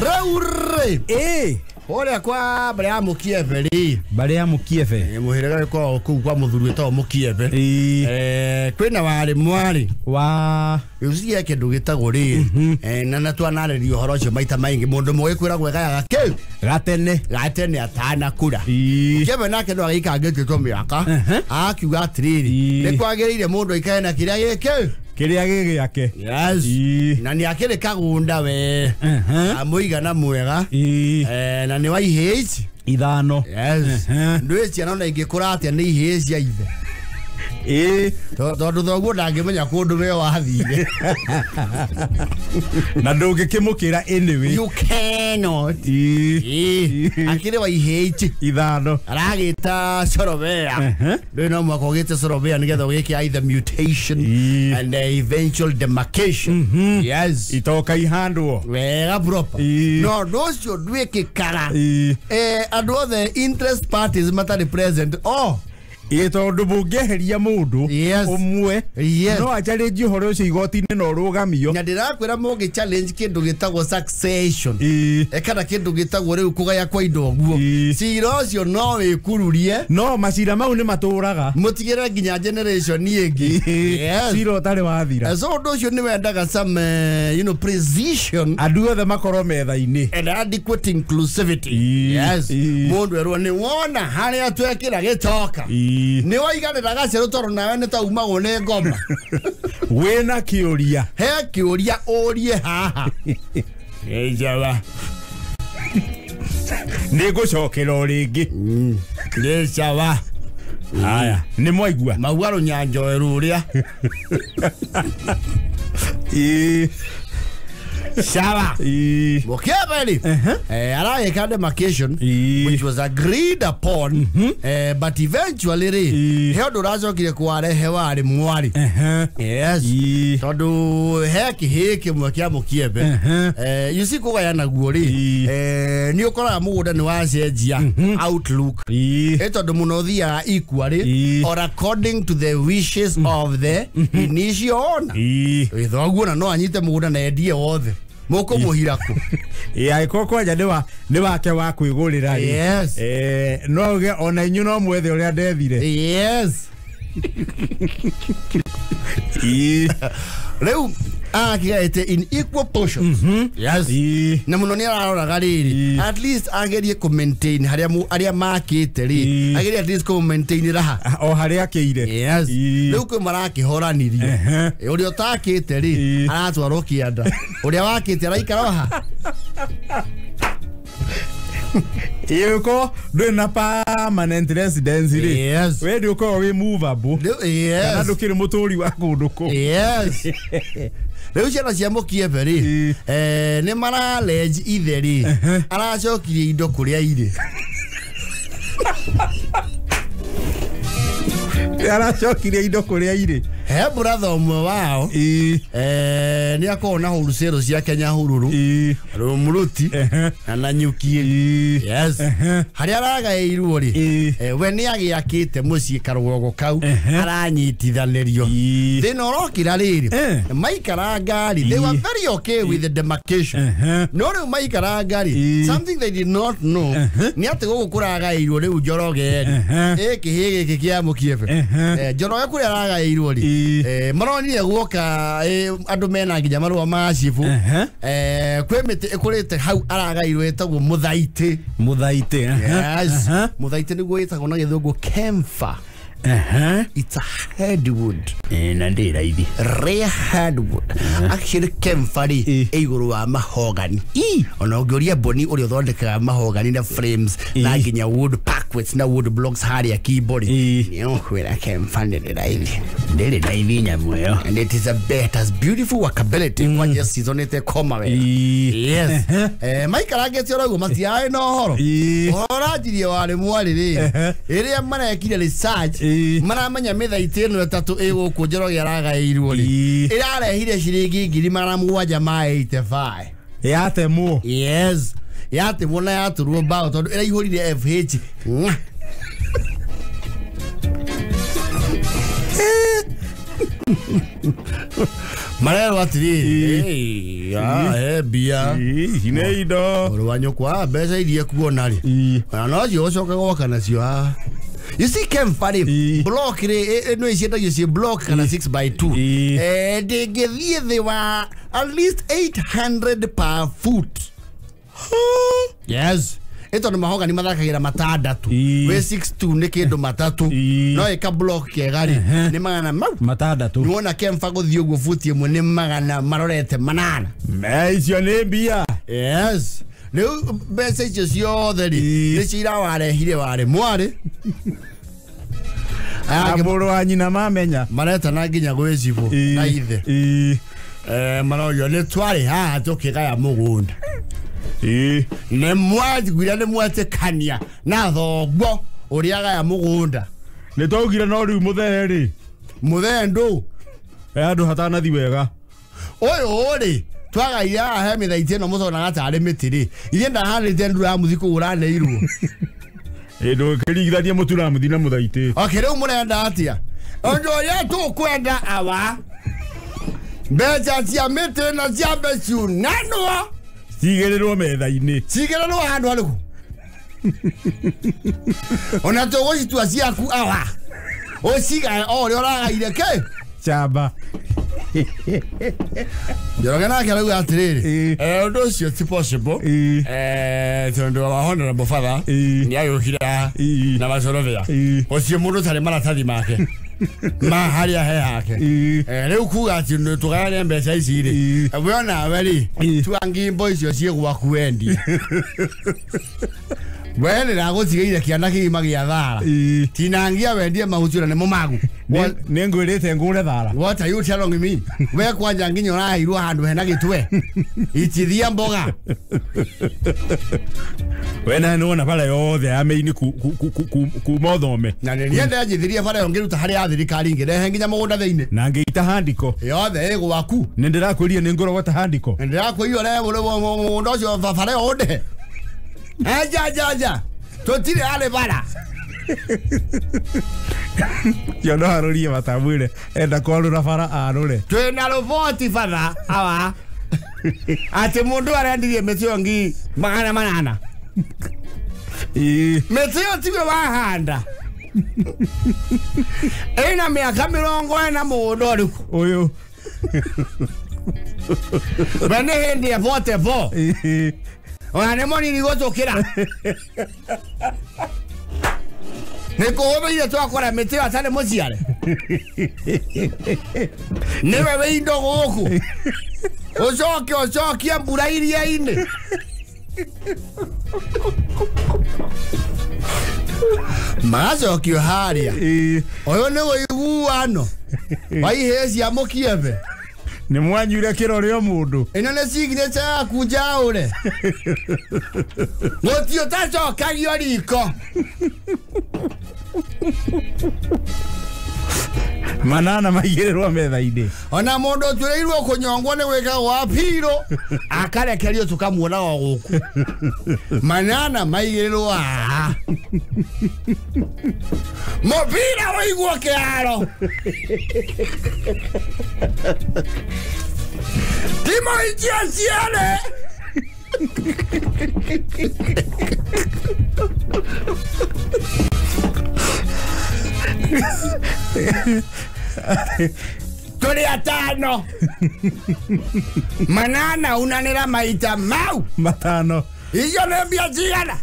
Raure. Ore kwa bale mukieve ri. Bale mukieve. Muhirega ko kwa muthuru to mukieve. Kwina wari mwari. Wa uzie kindu gitagwo ri. Na natwanaririo horo cio maita maingi mundu mwe kwira gwega gake. Gatene atana kura. Kieve nake ndo agikangite to miaka. Akiuga atiriri. Ni kwagirire mundu ikae na kiria gike. Kiria gigi yake. Yes. Na ni akire kagunda we. Amuigana mwega. Na ni wa ihezi. Ithano. Yes. Ndweci anona ingikura atia ni ihezi ya ithe. Tondu thoguo ndangimenya kundu we wathire. Na ndungikimukira anyway. You cannot. Akire wa ihezi. Ithano. Aragita sorobea. Ndino mwako ugite sorobea nigetha ugike either mutation and eventual demarcation. Yes. Itoka ihandwo. Wega proper. No, those should wake kara. And all the interest parties matter present. Oh. Tondu bungeheria mundu umwe no achallenge horo cio igoti-ini no rugamio na ndirakwira mungi challenge kindu gitagwo succession kana kindu gitagwo riu kugaya kwa indo guo cira cio no wikururie no macira mau ni maturaga mutigire nginya generation ingi cira utari wathira so undu ucio ni wendaga some precision andu othe makorwo metha-ini and adequate inclusivity. Yes. Mundu erwo ni wona haria twekira gitoka ni waiganira gacero toro nawe ni ta umagwo ni ngoma wena kiuria he kiuria urie haha ejawa ni gucokera ringi ejawa haya ni mwaigua mauaro nyanjo eruria Shaba. Mukebeli. Arayeka demarcation which was agreed upon but eventually he nduracokire kwarehe wari mwari. Yes. Tondu heki mwakia mukiebe. You see kugayana guo ri. Ni ukora mugunda ni wacenjia outlook. Tondu muno thia equally or according to the wishes of the initial owner. Thoguo na no anyite mugunda na endie wothe. Moko muhirako ikoko ja ni wake wa kwigurira yes no ge ona inyu no mwethe uria ndethire yes Reu akigaite in equal portions. Yes. Na muno ni ararora riri at least agerie ku maintain haria makite ri agerie at least ku maintain raha o haria keire. Yes. Reu kwe marakihoranirio uri otakite ri aratwarwo kianda uria wakite araikara ha Yuko do na permanent residence ri. Yes. We do ko we movable. Yes. Na ndukire mutori wa kunduko. Yes. Reu ciana cia mukiebe ri ni maraleji itheri aracokirie indo kuria iri aracokirie indo kuria iri he brother umwe wao ni akona hurusero cia Kenya hururu rumuruti na nyukie yes haria aragairwo ri we ni agiakite mucii Kurugwo kau aranyitithanirio thina urokira riri maikara ngari they were very okay with the demarcation no riu maikara ngari something they did not know ni ati gukuraagairwo riu Njoroge kihi giki kia mukiebe Njoroge kuri aragairwo ri maroni guoka andu mena nginya marua macibu kwemete ikurite hau aragairwo etagwo muthaiti yes muthaiti ni gwetagwo na githungu camphor it's a hardwood na ndira ithi rare hardwood actually camphor iguru wa mahogany ona ungiuria boni uri uthondekaga mahogany na frames na nginya wood packets na wood blocks haria keyboard ni okwira camphor ndiri raithi nyamuyo and it is as beautiful workability kwa just seasonete koma we yes maikarangete ora matiae no horo orajirie wale mwari ri iria marekire research maramenya mithaiti ino etatu iguku Njoroge aragairwo ri irarehire ciringi 785 yatemo yes yatemo na yaturwo bao tondu iraihurire FH Marero atiri bia ine indo wanyo kwa besa idia kuonari no yo soka goka nacio you see came funny block no is you see block kana 6x2 they give you they were at least 800 per foot. Yes. Eto ni mahoga ni mathakagira matandatu we 62 ni kindu matatu no eka block kegari ni magana matandatu nuona kemfa guthio guo futi imwe ni magana marorete manana icio ni mbia. Yes. Riu mbeca icio ciothe ni cira warehire wari mwari aguru wa nyina mamenya mareta na nginya gwicibo na ithe maroyo ni twari haha tukigaya mugunda ne mwati gwira ne mwate kania na thogwo uriaga ya mugunda ne twaugire no riu mutheri muthendo andu hatana thi wega oyo ri twagaia he mithaiti no muthona gatari mitiri ithie ndahanite ndura muthiko urane irwo ndo kirigithania mutura muthina muthaiti akire umurenda atia onjo ya tu kwenda awa beja cia miti na cia becu nano cigerirwo metha-ini cigerirwo handu hariku ona tugucitua ciaku awa uciga ori oragaire ke chamba Jorogana kala gu atiriri undu ucio ti possible tondu wa honorable father ni ayukira na macorovia ucio mundu tari maratathi make ma haria he hake riu kuga ati tugayane mbeca ici ri wona weri twangi boys icio gwaku wendi wene na gutigeire kiana kigima gia thara tinangia wendie mahutura ne mumagu ne ngwirite ngure thara what are you telling me we kwanja nginyo rahiru handu hena gitwe itithia mboga wena nona pala yothe ameini ku mothome na niende njithirie pala yongiruta hari ya thirikari ngirehe nginya mugunda theine na ngiita handiko yothe gwaku nindirakuria ni ngoro wata handiko ndirakuio le mundo cio pala yonde ja totire ale bara yo no harurie matamwire enda kwarura bara arure twina roboti fadha awa ati mundu arendirie metio ngi magana manana metio tiwe wahanda ina miaka 40 na mundu riku uyu bane hindi ya vote vo ona ne moni ni gotokira neko hobe ile twakora meteo atane moziare newe we indo goku ozoki ambura iria ine mazo ki haria oyo ne we iguano vai hezi amokieve ni mwanyure kirore mundu ino ne signature yaku jaure ngotio tacho kagio riko manana maigirwa metha-ini ona mundu tureirwo kunyongwo ni wika wa piro akarekerio tukamuona wa guku manana maigirwo mobira waigwo kiaro timo itia ciane tuli atano manana unanira maita mau matano iyo nembia jigana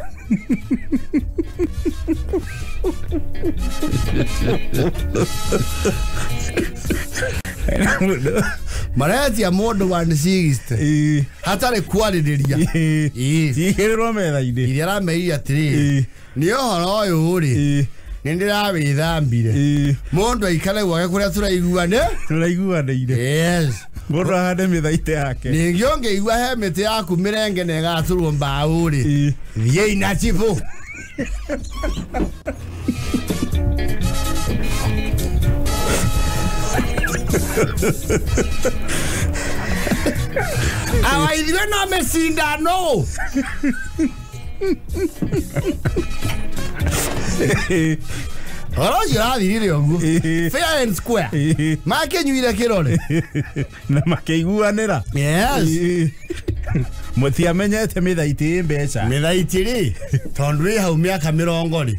mareti ya mundu 160 hatari kwariria igirwo metha-ini iria rameiri atiri ni ohoro uyu uri nindirawithambire mundu aikare gwake kuria turaiguanire yes mundu ahande mithaite yake ningio ngeigua he miti yaku mirenge na igaturwo mbau ri thie ina chifu awa ithiwe no mecindano Oroji rathirire oguo. Fair and square. Makenyuire kirore. Na makeiguanira. Yes. Mutiamenyete mithaiti mbeca. Mithaiti ri. Tondu ri hau miaka 70.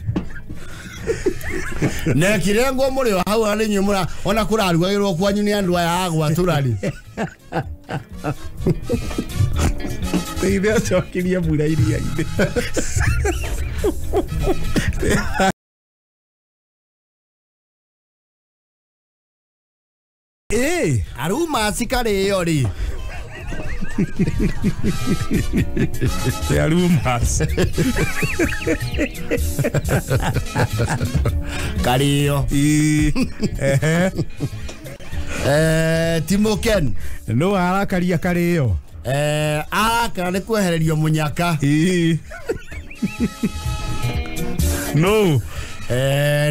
Ne kirengo muri hau ari nyumura ona kurarugagirwo kwanyu ni andu aya agwa turari. Teithia cokiria mbura iria-inĩ. Arumas karĩo ri. Arumas. Karĩo. Timoken. No arakaria karĩo. Arakara nĩ kwehererio Munyaka. No.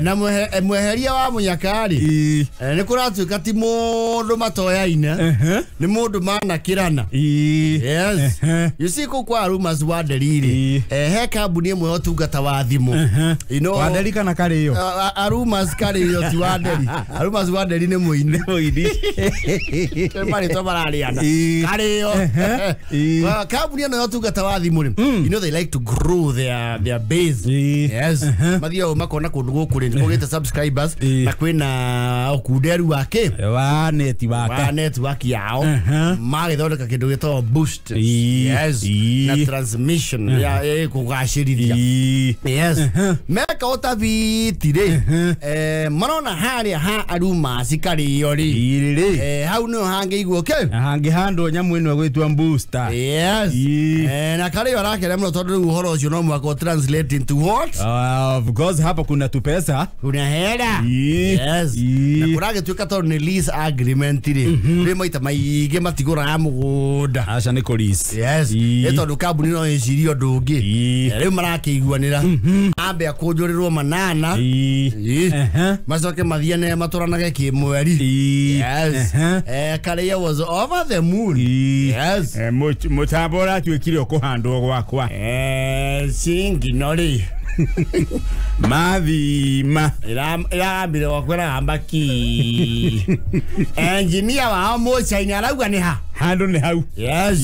Na mweheria wa Munyaka ri ni kuratuika ti mundu matoyaine ni mundu manakirana. Yes. You see kwa Arumas wa Deliri he kambuni imwe otungata wa thimu wa Deli kana Karĩo. Arumas Karĩo ti wa Deli. Arumas wa Deli ni muini mari to barariana Karĩo kambuni ino otungata wa thimu. You know they like to grow their base. Yes. Mathio makona kundu gukuri ndikugite subscribers na kwina okuderu wake wa network yao magithondeka kindu gito boost. Yes. Na transmission ya kugashirithia. Yes. Meka otavitire marona haria ha Arumas Karĩo ri hau no hange iguoke hange hando nyamu ino gwitwa booster. Yes. Na Karĩo arakere muno tondu uhoro ucio no mwako translate into what? Of course hapa kuna tupesa kuna hera. Yes. Na kurage tuika tondu ni lease agreement ri maita maige matigura mugunda aca ni lease. Yes. Tondu kambuni no icirio ndungi riu marakiiguanira ambe akunjurirwo manana macoke mathiene maturanage kimweri. Yes. Karĩo was over the moon. Yes. Mutambo ratuikire kuhandwo gwakwa singi nori mathima irambire wakwera ambaki engineer wa mochaini arauga ni ha handu ni hau. Yes.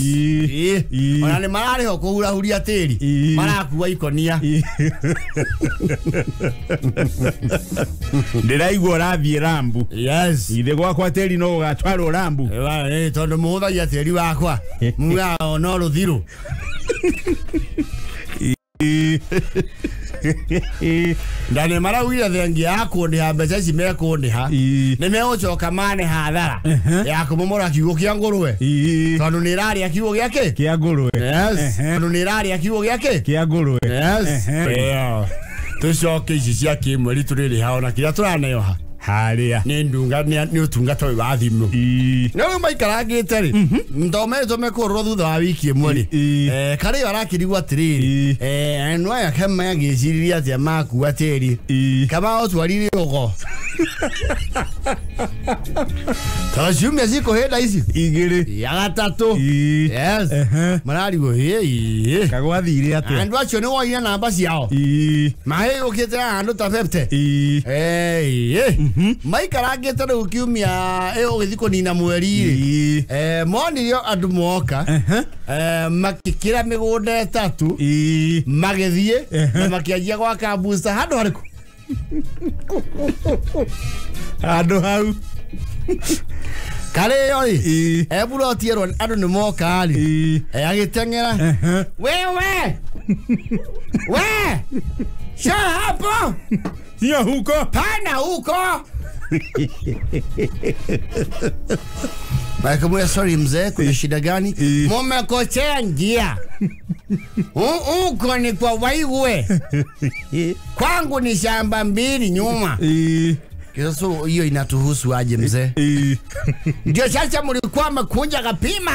Ona ni marari ho kuhurahuria tiri marakuwa ikonia ndiraigua rathie Rambu. Yes. Ithe gwakwa tiri no gatwaro Rambu tondu muhuthagia tiri wakwa muga no ruthiru ndane marawira thengi yako ndi ha mbeca ici meko ndi ha ni megucoka mane hathara ya kumomora kiugo kia ngurwe tondu ni rari akiugo giake kia ngurwe. Yes. Tondu ni rari akiugo giake kia ngurwe. Yes. Tucoke ici cia kimweri turiri haona kiria turaneoha haria ni ndunga ni utungata wa thimu no maikarangite ri ndometwo mekorwo thutha wa wiki imwe ri Karĩo arakirigwa atiriri no ya kama yagiciriria atia maku atiri kama otwarire ugo tashumia ziko heda ici igiri ya gatatu. Yes. Mararigo kagwathire atia andu acio ni woire namba ciao mahe ukite andu ta 50 maikarangite riu kiumia ugithiko nina mweri monirio andu moka makikira migunda 3 magithie na makianjia gwaka booster handu hariku handu hau Karĩo ri eburo tierwo andu ni moka ri agitengera wewe sha hapo sio huko pana huko Mike sorry mzee kuna shida gani? Mumekochea njia. Uko ni kwa Waigwe. Kwangu ni shamba 2 nyuma. Kiso hiyo inatuhusu aje mzee? Ndio sasa mlikuwa mkunja kapima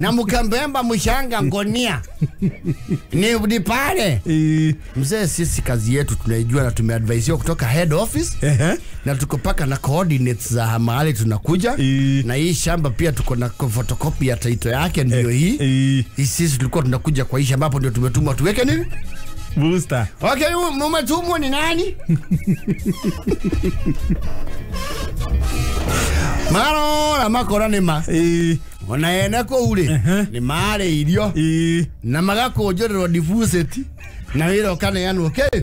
na mkambemba mshanga Ngonia. Ni pale. Mzee sisi kazi yetu tunaijua na tumeadvise kutoka head office na tuko paka na coordinates za mahali tunakuja na hii shamba pia tuko na photocopy ya title yake ndio hii. Sisi tulikuwa tunakuja kwa hii shamba hapo ndio tumetumwa tuweke nini? Booster. Okay, mumetumwa ni nani? Maro la makora ni ma. Ona ene ko ure. Ni mare irio. Na magako jorero diffuseti. Na wiro kana yanu okay.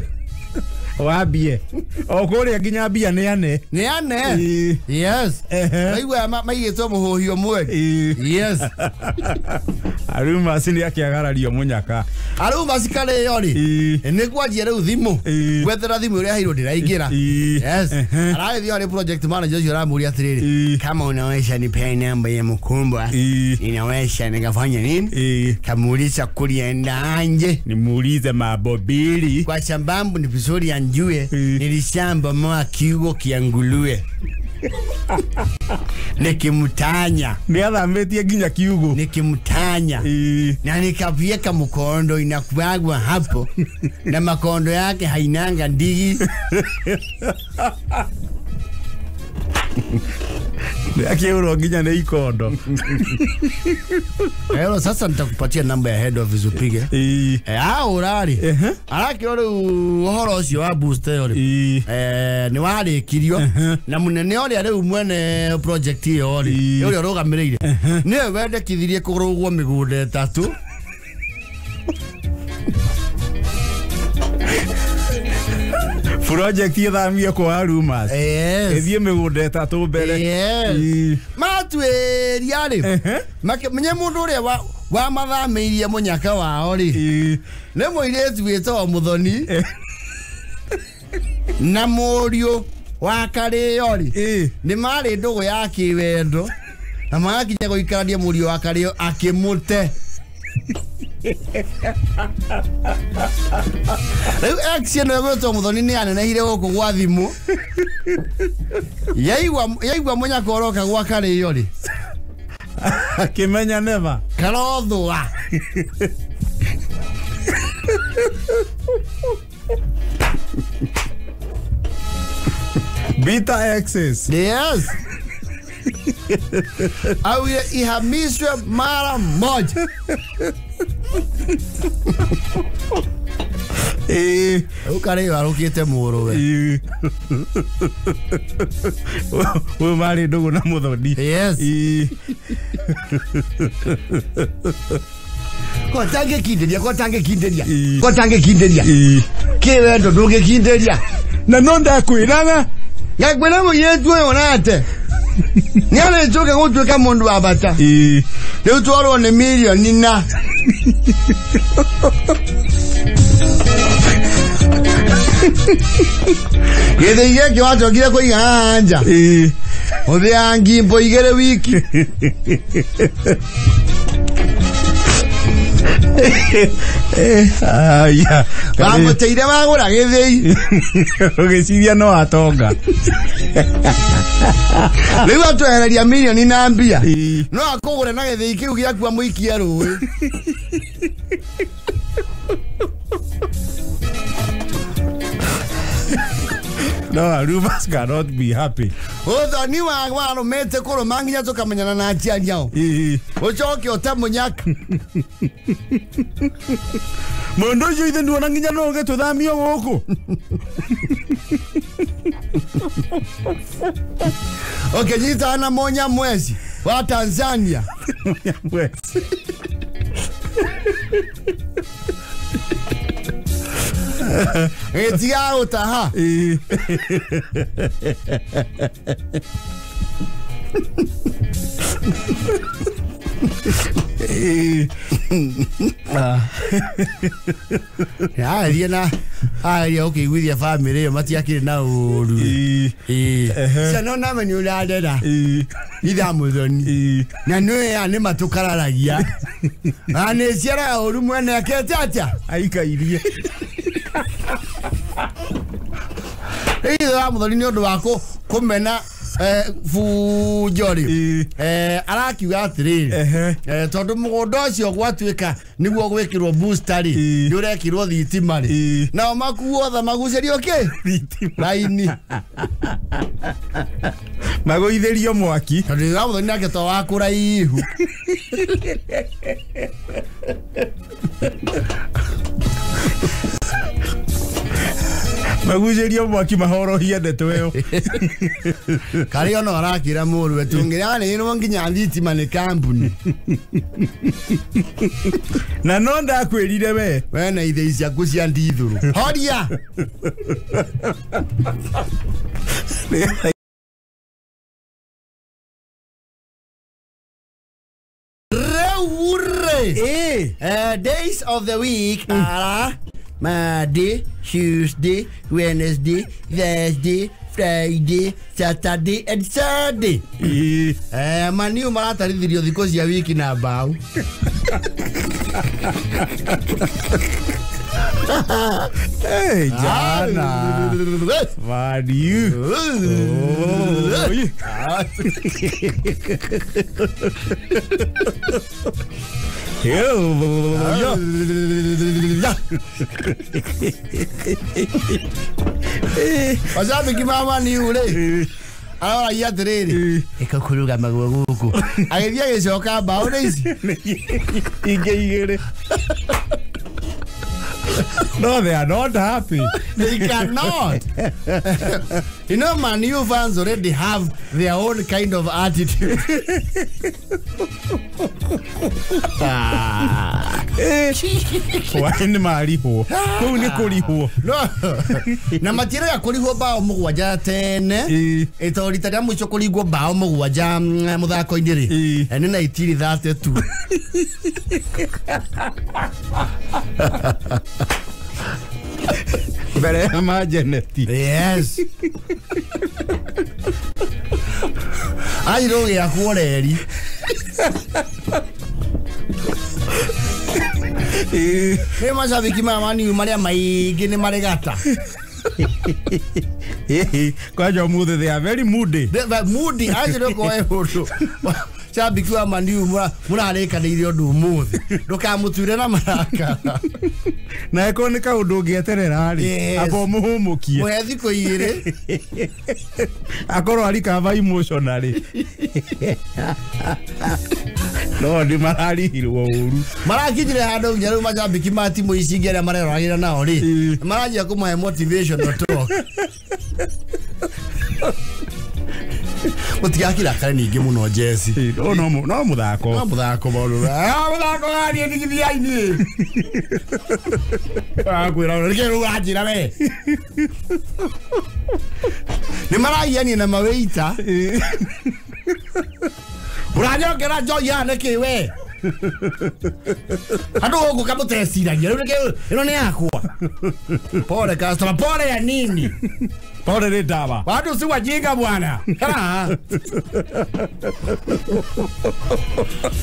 Wabie. Okore ginya bia ne ane. Ne ane. Yes. Aiwa maigito muhohio mwe. Yes. Arumas ni akiagarario Munyaka. Arumas kale yori. Ne kwajire uthimu. Gwethera thimu uri ahiro ndiraingira. Yes. Arathi yori project manager yora muri atiriri. Kama unaweza nipe namba ya mkumbwa. Inaweza nikafanya nini? Kamuuliza kulienda nje. Nimuulize mabobili. Kwa sababu ni vizuri ya njue nilishamba mwa kiugo kiangulue. Nikimutanya niathambetie ginya kiugo nikimutanya na nikavieka mkondo inakuagwa hapo na makondo yake hainanga ndigi. Akiuro ginya ne ikondo. Leo sasa nitakupatia namba ya head office upige. Urari. Arakire uhoro ucio wa booster yori. Ni wari kirio na munene ori ari umwene project iyo ori. Yori rogamirire. Ni wende kithirie Kurugwo migunda 3. Project yathamia kwa Arumas. Ethie migunda 3 mbere. Matweri ari. Menye mundu uri wa mathamirie Munyaka wao ri. Ne moiretu wito Muthoni. Na morio wa Kario ri. Ni mari ndugu ya kiwendo. Na magakinya guikararia murio wa Kario akimute. Leo action na wito Muthoni ni anenehire guku gwa thimu. Yaigwa Munyaka oroka gwa Kario ri. Kimenya never. Karothwa. Beta access. Yes. Au ihamiswe mara moja. Ukare warukite muro we. We mari ndugu na Muthoni. Yes. Kotange kinderia. Kiwendo nduge kinderia. Na nonda kwiranga. Ngakwena mu yetu yonate. Nyale njoke gutweka mundu wa bata. Leo twaro ne Mirioni na. Gede yake watu wakile kwa iganja. Ode angi mpo igere wiki. Ya. Vamos teire magura gethei. Ogeciria no atonga. Leo watu ya Mirioni na mbia. No akogore na gethei kiu giaku muikia ruwe. No, Arumas cannot be happy. Oda ni wano mete koro manginya toka manyana na atia nyao. Ochoke ota Munyaka. Mondo yo ithe nduona nginya no getu thamio guku. Okay, nyita ana monya mwezi wa Tanzania. Monya mwezi. Etia utaha. Ya okay with your family matiakire na uru. Sana na menyu la dada. Ida Muthoni. Na no ya ne matukararagia. Ane ciara uru mwene akete atia. Aikairie. Ida Muthoni ni undu wako kumena fujori arakiuga atiriri tondu mugunda ucio gwatuika niguo gwikirwo booster ri ni urekirwo thitima ri na makuo tha magucerio ki laini magoitherio mwaki tondu gabutho ni aketo wakura ihu Magujeria mwaki mahoro hiende yo. Kari ono arakira muru etungira ni no nginya thitima ni kambuni. Na no ndakwirire we na ithe ciaku cia ndithuru. Horia. Days of the week are Monday, Tuesday, Wednesday, Thursday, Friday, Saturday and Sunday. Maniu maratarithirio thikũ cia wiki na mbao. Hey, Jana. Maniu. Wasabi kimama ni ule. Ahora ya terere. Eka kuruga magugu. Agethia gicoka mbao neici. Igere. No, they are not happy. They cannot. You know, Man U fans already have their own kind of attitude. Wani mariho. Kuni kuriho. No. Na matira ya kuriho bao mugwaja tene. Etorita ya mwicho kurigwo bao mugwaja muthako indiri. Ene na itiri thate tu. Very emergency. Yes. I don't ya kuoreri. Hey, mashabiki mama ni maria maigi ni maregata. Kwa jomude they are very moody. They moody. I don't go ehoto. Shabiki wa Maniu murareka ni irio ndumuthi. Ndukamuture na maraka. Na eko ni kaundu ngieterera ri abo muhumukie. Mwe thiko igire. Akorwo ari kava emotionally. No ndi mararihirwo uru. Marakijire handu njeru mashabiki ma timu ici ngere mareroragira nao ri. Marajia kumuhe motivation no talk. Mutigakira kare ningi muno Jesse. No muthako. No muthako bolu. Muthako gari ndigithiaini. Kwira rike rugajira we. Ni maraiani na maweita. Uranyongera joya niki we. Hado ogu kamutesiragia rike ino ni yakwa. Pole customer, pole ya nini? Pole ni dawa. Watu si wajinga bwana.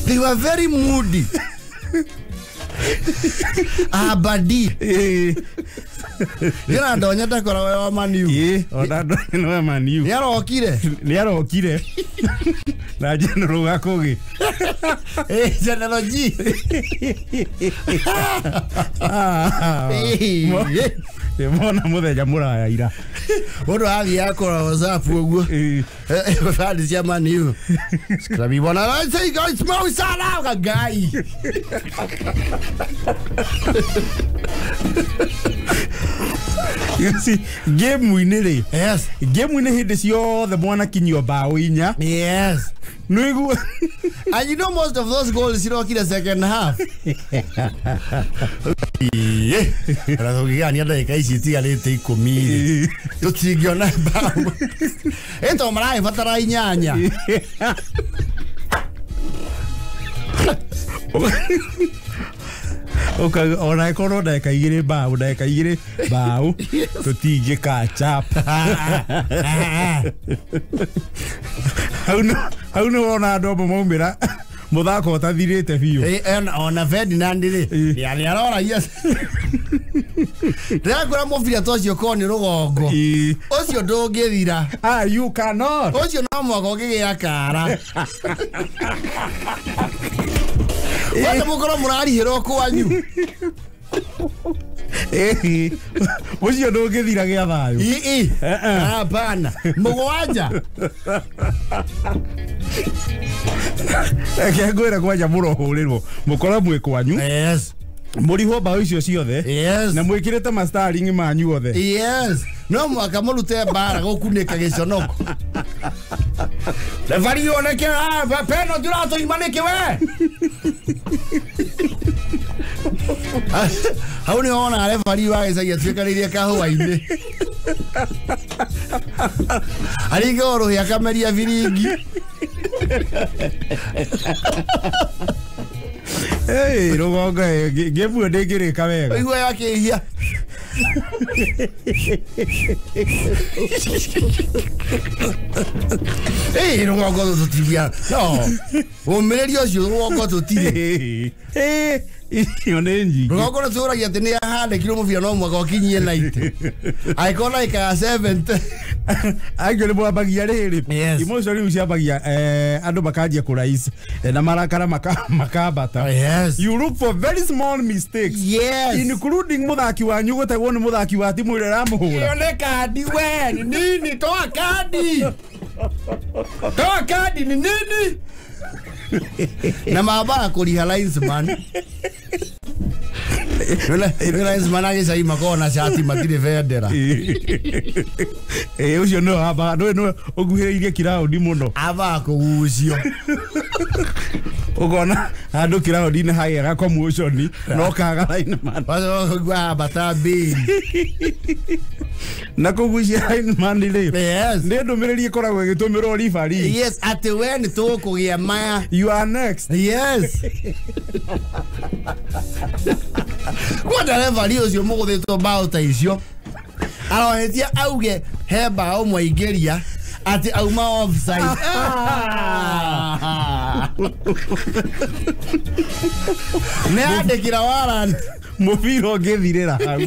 They were very moody. Abadi. Ngira ndonya takora wa Maniu. Ona ndonya wa Maniu. Niarokire. Na general gakogi. General G. Mona muthenya muraya ira. Mundu athi yakora WhatsApp uguo. Fadi cia Maniu. Scrabi bona say guys mo sala guy. You see, game winning. Yes. Game winning hit this yo the mwana kinyo bao inya. Yes. No. And you know most of those goals you know in the second half. Kurugia ni ada ikaisi tia lete ikomiri. Tutigio na bao. Eto mrai fatara inyanya. Okay, ona ikoro da kaigire bao tutige catch up. How no ona ndo momira muthako tathirite biu. Ona Ferdinand ri yani arora yes. Ndakura mufira tocio koni rugongo. Ocio ndungithira. You cannot. Ocio no mwako gigira kara. Wale mukoro murarihirwo kwanyu. Ocio ndungithira gia thayu. Hapana. Mugwanja. Ngwira kwanja murohurirwo mukora mwe kwanyu. Yes. Muriho bao icio ciothe. Yes. Na mwikirete mastering manyu othe. Yes. no mwaka mũrute mbara gũkunĩka gĩconoko referee oneke penalty ũratũimanĩke we hau nĩ wona referee wa gĩcagi atuĩkanĩirie kahũa-inĩ aringa ũrũhĩ akameria biringi rũgongo ngĩmuo ndĩngĩrĩka wega igua yakĩhia rũgongo tũtibia no ũmĩrĩria ũcio rũgongo tũtirĩ iyo nĩ nyingĩ rũgongo nĩtũragia atĩ nĩ ahandĩkirwo mũbira no mwaka ũkinyie 90 agĩkorwo na ikaga 70 angĩ nĩ mwambagia rĩrĩ imocio rĩu ciambagia andũ makanjia kũraici na marakara makambata you look for very small mistakes including mũthaki wanyu gũtegwo nĩ mũthaki wa timu ĩrĩa ĩramũhũra iyo nĩ kandi we nĩ nini toa kandi nĩ nini na mabara kũriha linesman linesman agĩcai makorwo na shati matirĩ bendera ũcio nĩ ũguhĩrĩirie kiraũndi mũno aba kũgucio ũkona handũ kiraũndi-inĩ hagĩaga commotion no kaga lineman bata mbĩri na kũgucia lineman rĩ nĩ ndũmĩrĩri ĩkoragwo ĩgĩtũmĩrwo referee atĩ we nĩ tũkũgĩa maya you are next kwenda referee ũcio mũgũthĩtwo mbaũ ta icio arohetie auge he mbaũ mwaingĩria ati auma offside nĩ andĩkĩra warrant mũbira ũngĩthirĩra hau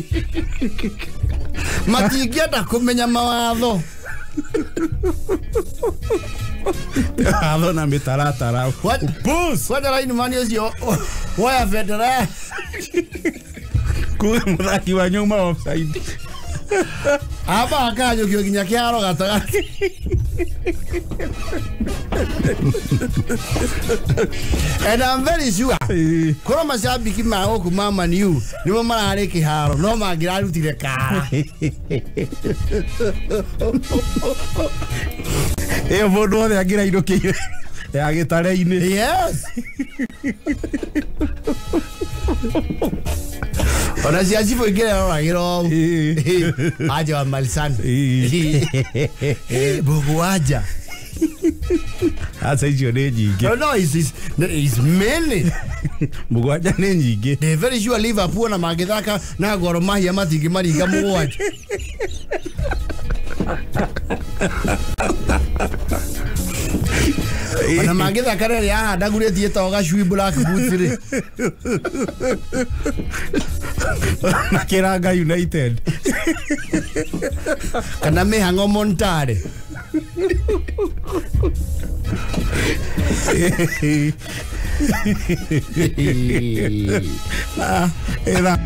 matingĩenda kũmenya mawatho watho na mĩtaratara kwenda lineman ũcio woya bendera kuga mũthaki wanyu auma offside aba akanyũkio nginya kĩharo gatagatĩ and I'm very sure kũrĩ macambiki ma gũkũ ma Man-U nĩmo mararĩ kĩharo no mangĩrarutire kara ĩyo mũndũ wothe angĩrainũkĩire ya gĩtare-inĩ ona cia cibũ ingĩrĩa roragĩra ũũ anja wa Malisani Bugwanja aca icio nĩ nyingĩ no is many Bugwanja nĩ nyingĩ they're very sure Liverpool na mangĩthaka na Gor Mahia matingĩmaringa mũgwanja ona mangĩthaka rĩrĩa ahanda gũrĩtie gacui Black Boots rĩ na Kĩranga United kana Mĩhang'o Montare era